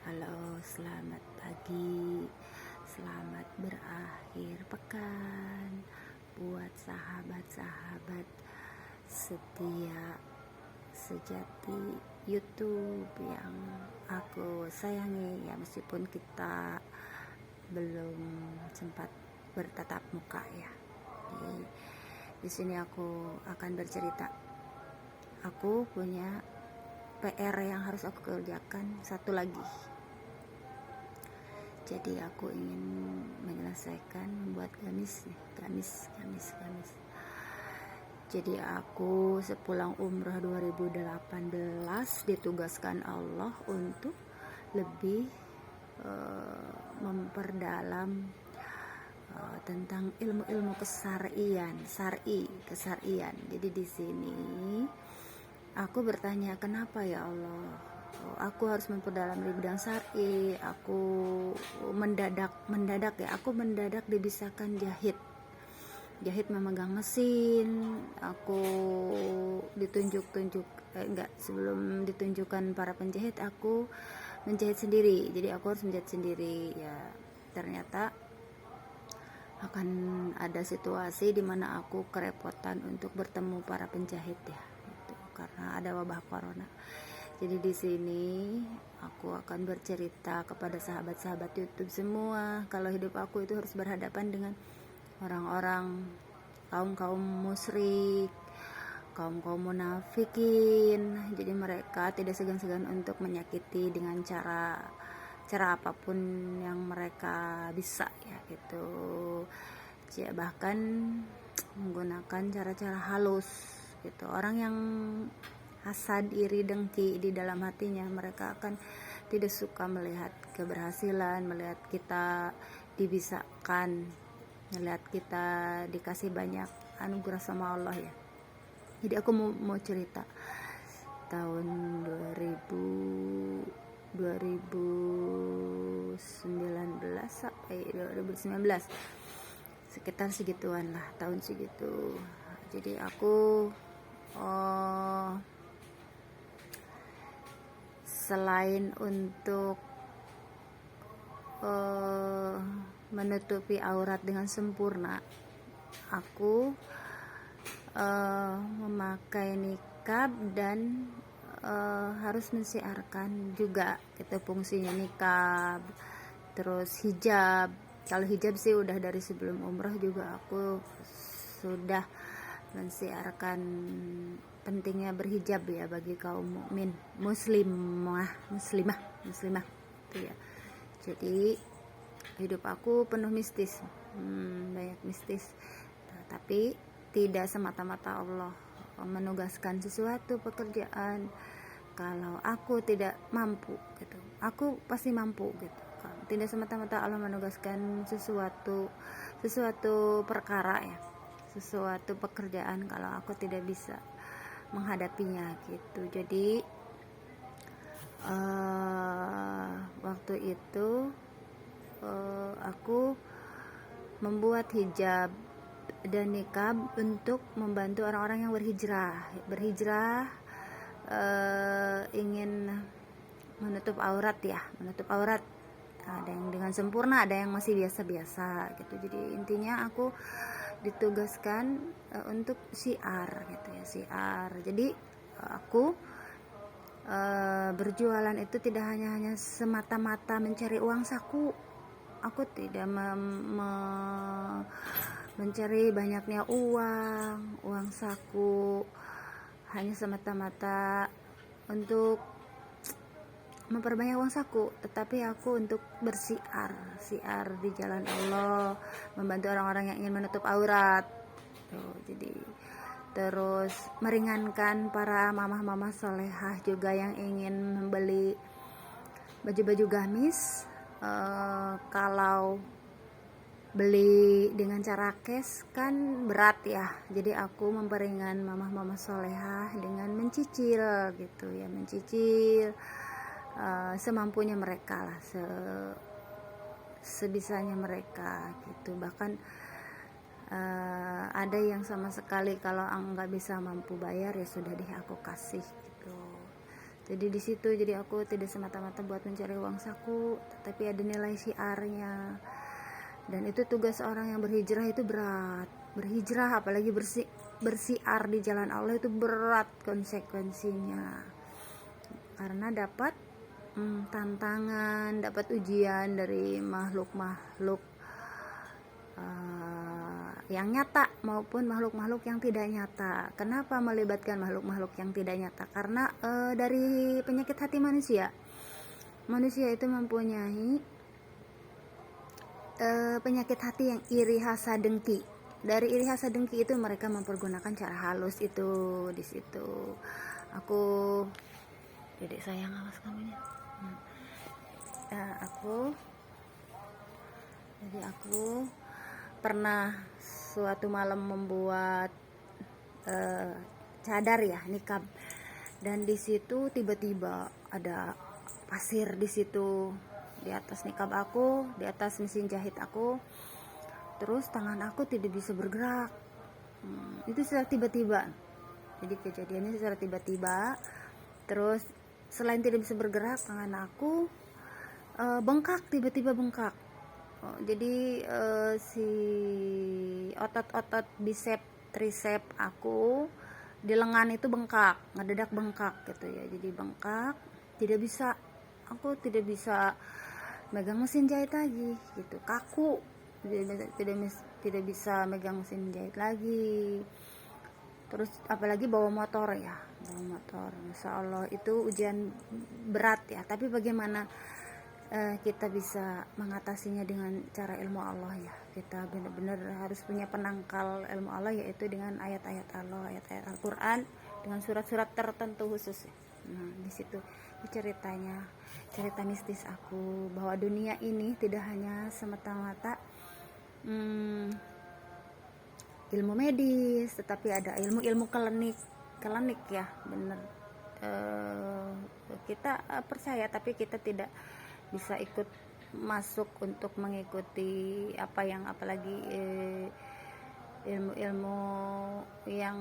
Halo, selamat pagi, selamat berakhir pekan buat sahabat-sahabat setia sejati YouTube yang aku sayangi ya, meskipun kita belum sempat bertatap muka ya. Di sini aku akan bercerita. Aku punya PR yang harus aku kerjakan satu lagi. Jadi aku ingin menyelesaikan membuat gamis. Jadi aku sepulang umrah 2018 ditugaskan Allah untuk lebih memperdalam tentang ilmu-ilmu kesar'ian. Jadi di sini aku bertanya, kenapa ya Allah? Aku harus memperdalam di bidang syar'i. Aku mendadak dibisakan jahit memegang mesin. Aku sebelum ditunjukkan para penjahit, aku menjahit sendiri. Jadi aku harus menjahit sendiri ya. Ternyata akan ada situasi di mana aku kerepotan untuk bertemu para penjahit ya, itu karena ada wabah corona. Jadi di sini aku akan bercerita kepada sahabat-sahabat YouTube semua, kalau hidup aku itu harus berhadapan dengan orang-orang, kaum musyrik, kaum munafikin. Jadi mereka tidak segan-segan untuk menyakiti dengan cara apapun yang mereka bisa ya gitu. Bahkan menggunakan cara-cara halus gitu. Orang yang hasad, iri, dengki di dalam hatinya, mereka akan tidak suka melihat keberhasilan, melihat kita dibisakan, melihat kita dikasih banyak anugerah sama Allah ya. Jadi aku mau cerita tahun 2019 sekitar segituan lah, tahun segitu. Jadi aku selain untuk menutupi aurat dengan sempurna, aku memakai nikab dan harus mensiarkan juga, itu fungsinya nikab. Terus hijab, kalau hijab sih udah dari sebelum umrah juga aku sudah mensiarkan pentingnya berhijab ya bagi kaum mukmin, muslimah itu ya. Jadi hidup aku penuh mistis, banyak mistis, tapi tidak semata-mata Allah menugaskan sesuatu pekerjaan kalau aku tidak mampu gitu. Aku pasti mampu gitu. Tidak semata-mata Allah menugaskan sesuatu perkara ya, sesuatu pekerjaan kalau aku tidak bisa menghadapinya gitu. Jadi waktu itu aku membuat hijab dan nikab untuk membantu orang-orang yang berhijrah ingin menutup aurat. Ada yang dengan sempurna, ada yang masih biasa-biasa gitu. Jadi intinya aku ditugaskan untuk syiar gitu ya, syiar. Jadi aku berjualan itu tidak hanya semata-mata mencari uang saku. Aku tidak mencari banyaknya uang saku hanya semata-mata untuk memperbanyak uang saku, tetapi aku untuk bersiar di jalan Allah, membantu orang-orang yang ingin menutup aurat tuh. Jadi terus meringankan para mamah-mamah solehah juga yang ingin membeli baju-baju gamis. Kalau beli dengan cara cash kan berat ya, jadi aku memperingan mamah-mamah solehah dengan mencicil gitu ya, semampunya mereka lah, sebisanya mereka gitu. Bahkan ada yang sama sekali kalau nggak bisa mampu bayar, ya sudah deh aku kasih gitu. Jadi di situ jadi aku tidak semata-mata buat mencari uang saku, tapi ada nilai syiarnya. Dan itu tugas orang yang berhijrah itu berat. Berhijrah apalagi bersiar di jalan Allah itu berat konsekuensinya. Karena dapat tantangan, dapat ujian dari makhluk-makhluk yang nyata maupun makhluk-makhluk yang tidak nyata. Kenapa melibatkan makhluk-makhluk yang tidak nyata? Karena dari penyakit hati manusia itu mempunyai penyakit hati yang iri, hasad, dengki. Dari iri, hasad, dengki itu mereka mempergunakan cara halus itu. Di situ aku, dedek sayang, awas kamunya. Aku pernah suatu malam membuat cadar ya, nikab, dan di situ tiba-tiba ada pasir di situ, di atas nikab aku, di atas mesin jahit aku. Terus tangan aku tidak bisa bergerak. Itu secara tiba-tiba. Jadi kejadiannya secara tiba-tiba. Terus selain tidak bisa bergerak, tangan aku bengkak, tiba-tiba bengkak. Jadi si otot-otot bicep, tricep aku di lengan itu bengkak, ngedadak bengkak gitu ya. Jadi bengkak, aku tidak bisa megang mesin jahit lagi gitu, kaku, tidak bisa megang mesin jahit lagi. Terus apalagi bawa motor, Masya Allah itu ujian berat ya. Tapi bagaimana kita bisa mengatasinya dengan cara ilmu Allah ya. Kita benar-benar harus punya penangkal ilmu Allah, yaitu dengan ayat-ayat Allah, ayat-ayat Al-Quran, dengan surat-surat tertentu khusus. Nah, di situ ceritanya, cerita mistis aku, bahwa dunia ini tidak hanya semata-mata ilmu medis, tetapi ada ilmu-ilmu klinik ya, benar. Kita percaya, tapi kita tidak bisa ikut masuk untuk mengikuti apalagi ilmu-ilmu yang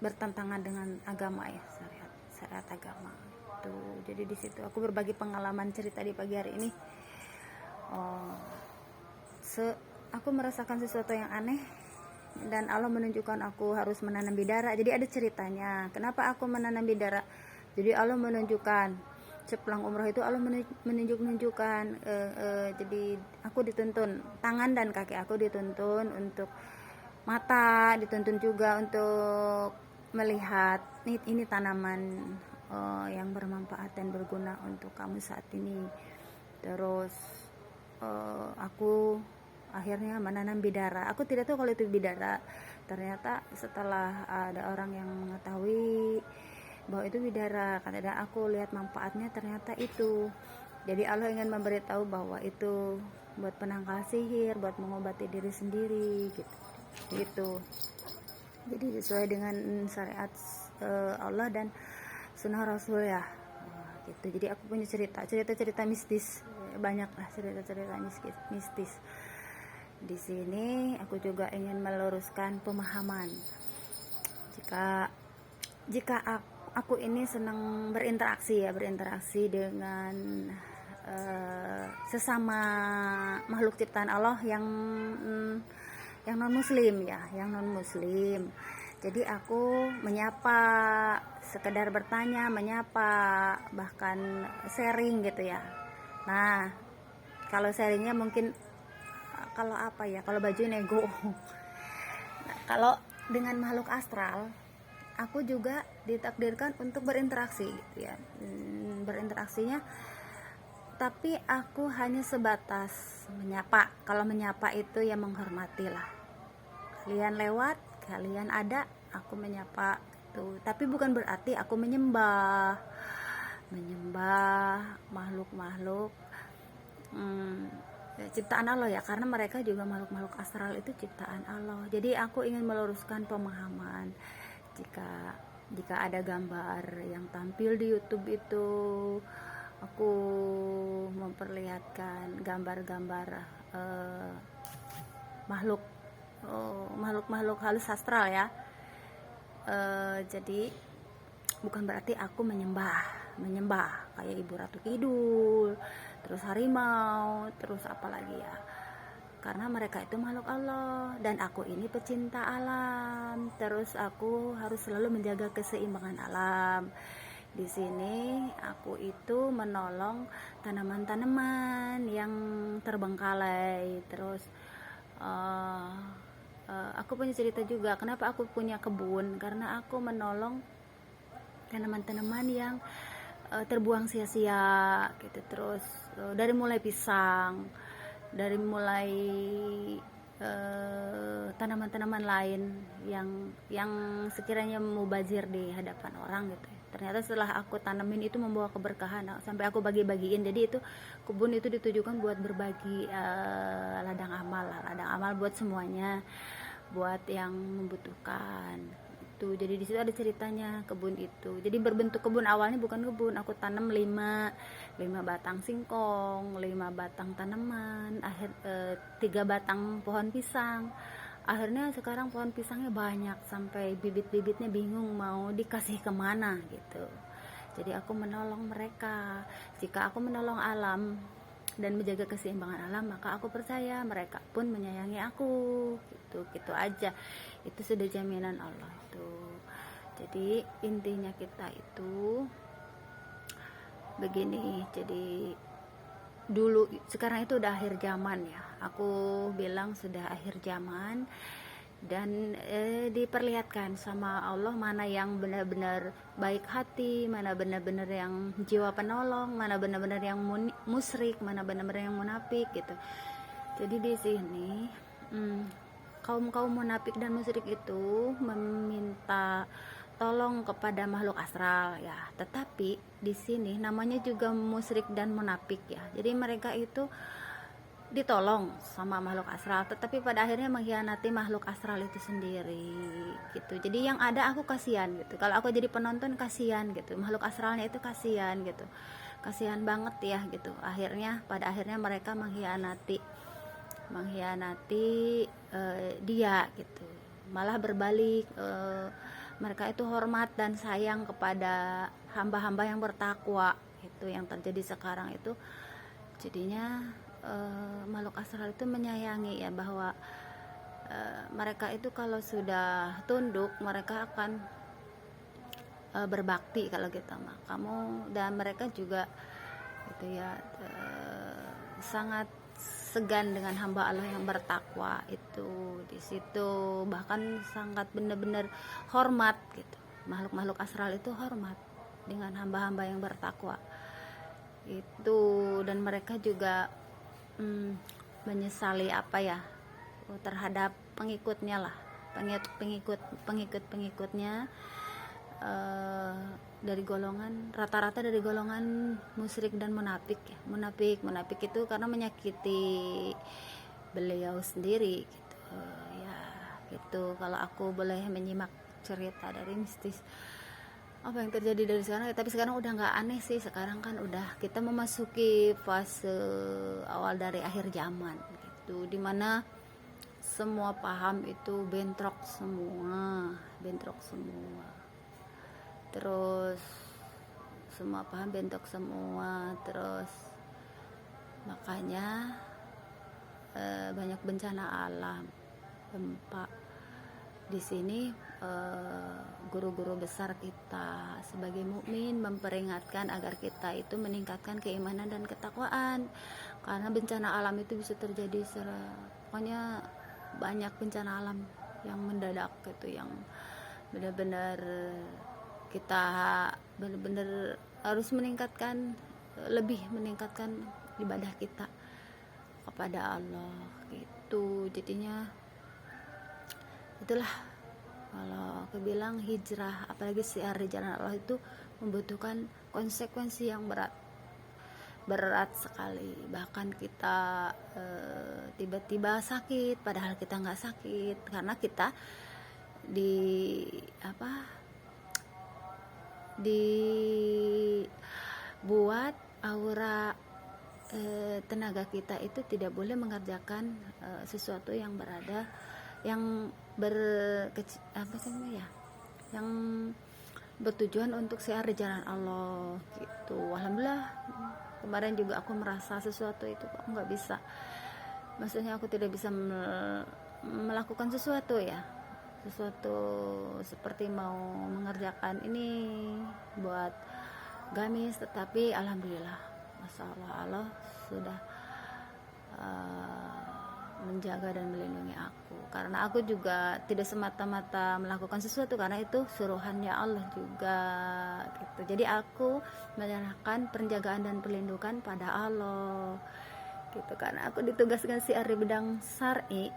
bertentangan dengan agama ya, syariat agama itu. Jadi di situ aku berbagi pengalaman cerita di pagi hari ini. Aku merasakan sesuatu yang aneh, dan Allah menunjukkan aku harus menanam bidara. Jadi ada ceritanya kenapa aku menanam bidara. Jadi Allah menunjukkan sepulang umroh itu, Allah menunjukkan jadi aku dituntun, tangan dan kaki aku dituntun, untuk mata dituntun juga untuk melihat ini tanaman yang bermanfaat dan berguna untuk kamu saat ini. Terus aku akhirnya menanam bidara. Aku tidak tahu kalau itu bidara. Ternyata setelah ada orang yang mengetahui bahwa itu bidara, karena aku lihat manfaatnya, ternyata itu. Jadi Allah ingin memberitahu bahwa itu buat penangkal sihir, buat mengobati diri sendiri gitu. Jadi sesuai dengan syariat Allah dan sunnah Rasul ya, gitu. Jadi aku punya cerita mistis, banyak lah cerita mistis. Di sini aku juga ingin meluruskan pemahaman. Jika aku ini senang berinteraksi dengan sesama makhluk ciptaan Allah yang non muslim. Jadi aku menyapa, sekedar bertanya, menyapa, bahkan sharing gitu ya. Nah, kalau sharingnya mungkin kalau baju nego. Nah, kalau dengan makhluk astral, aku juga ditakdirkan untuk berinteraksi gitu ya. Berinteraksinya, tapi aku hanya sebatas menyapa. Kalau menyapa itu ya menghormati lah. Kalian lewat, kalian ada, aku menyapa gitu. Tapi bukan berarti aku menyembah makhluk-makhluk ciptaan Allah ya, karena mereka juga makhluk-makhluk astral itu ciptaan Allah. Jadi aku ingin meluruskan pemahaman. Jika ada gambar yang tampil di YouTube itu, aku memperlihatkan gambar-gambar makhluk halus astral ya. Jadi bukan berarti aku menyembah menyembah kayak Ibu Ratu Kidul, terus harimau, terus apalagi ya, karena mereka itu makhluk Allah dan aku ini pecinta alam. Terus aku harus selalu menjaga keseimbangan alam. Di sini aku itu menolong tanaman-tanaman yang terbengkalai. Terus aku punya cerita juga kenapa aku punya kebun, karena aku menolong tanaman-tanaman yang terbuang sia-sia gitu. Terus dari mulai pisang, dari mulai tanaman-tanaman lain yang sekiranya mubazir di hadapan orang gitu. Ternyata setelah aku tanamin itu membawa keberkahan sampai aku bagi-bagiin. Jadi itu kebun itu ditujukan buat berbagi ladang amal buat semuanya, buat yang membutuhkan itu. Jadi di situ ada ceritanya kebun itu. Jadi berbentuk kebun, awalnya bukan kebun, aku tanam 5 batang singkong, 5 batang tanaman, 3 batang pohon pisang. Akhirnya sekarang pohon pisangnya banyak sampai bibit-bibitnya bingung mau dikasih kemana gitu. Jadi aku menolong mereka. Jika aku menolong alam dan menjaga keseimbangan alam, maka aku percaya mereka pun menyayangi aku gitu aja. Itu sudah jaminan Allah itu. Jadi intinya kita itu begini. Jadi dulu, sekarang itu udah akhir zaman ya, aku bilang sudah akhir zaman, dan diperlihatkan sama Allah mana yang benar-benar baik hati, mana benar-benar yang jiwa penolong, mana benar-benar yang musyrik, mana benar-benar yang munafik gitu. Jadi di sini kaum munafik dan musyrik itu meminta tolong kepada makhluk astral ya, tetapi di sini namanya juga musyrik dan munafik ya. Jadi mereka itu ditolong sama makhluk astral, tetapi pada akhirnya mengkhianati makhluk astral itu sendiri gitu. Jadi yang ada aku kasihan gitu, kalau aku jadi penonton kasihan gitu, makhluk astralnya itu kasihan gitu, kasihan banget ya gitu. Pada akhirnya mereka mengkhianati dia gitu, malah berbalik. Mereka itu hormat dan sayang kepada hamba-hamba yang bertakwa. Itu yang terjadi sekarang itu. Jadinya makhluk astral itu menyayangi ya, bahwa mereka itu kalau sudah tunduk mereka akan berbakti kalau gitu mah kamu. Dan mereka juga gitu ya, sangat segan dengan hamba Allah yang bertakwa itu. Di situ bahkan sangat benar-benar hormat gitu. Makhluk-makhluk astral itu hormat dengan hamba-hamba yang bertakwa itu. Dan mereka juga menyesali terhadap pengikutnya lah, pengikutnya dari golongan, rata-rata dari golongan musyrik dan munafik ya. Munafik itu karena menyakiti beliau sendiri gitu ya gitu. Kalau aku boleh menyimak cerita dari mistis apa yang terjadi dari sekarang ya, tapi sekarang udah nggak aneh sih. Sekarang kan udah kita memasuki fase awal dari akhir zaman gitu, dimana semua paham itu bentrok semua. Terus semua paham bentrok semua. Terus makanya banyak bencana alam, gempa. Di sini guru-guru besar kita sebagai mukmin memperingatkan agar kita itu meningkatkan keimanan dan ketakwaan, karena bencana alam itu bisa terjadi pokoknya banyak bencana alam yang mendadak gitu, yang benar-benar kita benar-benar harus meningkatkan ibadah kita kepada Allah gitu. Jadinya itulah, kalau aku bilang hijrah, apalagi syiar di jalan Allah itu membutuhkan konsekuensi yang berat sekali. Bahkan kita tiba-tiba sakit padahal kita nggak sakit, karena kita dibuat aura tenaga kita itu tidak boleh mengerjakan sesuatu yang yang bertujuan untuk siar di jalan Allah gitu. Alhamdulillah kemarin juga aku merasa sesuatu itu kok nggak bisa, maksudnya aku tidak bisa melakukan sesuatu ya, sesuatu seperti mau mengerjakan ini buat gamis, tetapi alhamdulillah masya Allah sudah menjaga dan melindungi aku, karena aku juga tidak semata-mata melakukan sesuatu karena itu suruhannya Allah juga gitu. Jadi aku menyerahkan penjagaan dan perlindungan pada Allah gitu, karena aku ditugaskan siar di bidang syar'i,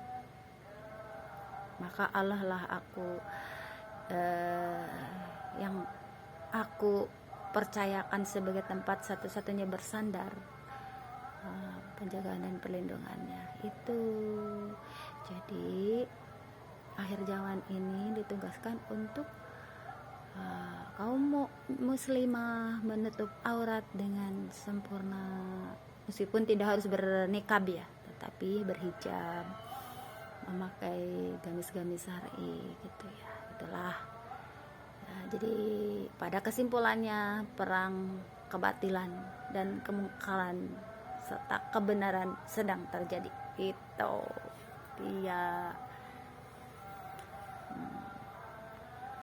maka Allah lah aku yang aku percayakan sebagai tempat satu-satunya bersandar penjagaan dan perlindungannya itu. Jadi akhir zaman ini ditugaskan untuk kaum muslimah menutup aurat dengan sempurna, meskipun tidak harus bernikab ya, tetapi berhijab, memakai gamis-gamis syar'i gitu ya. Itulah ya, jadi pada kesimpulannya perang kebatilan dan kemungkaran serta kebenaran sedang terjadi itu. Iya.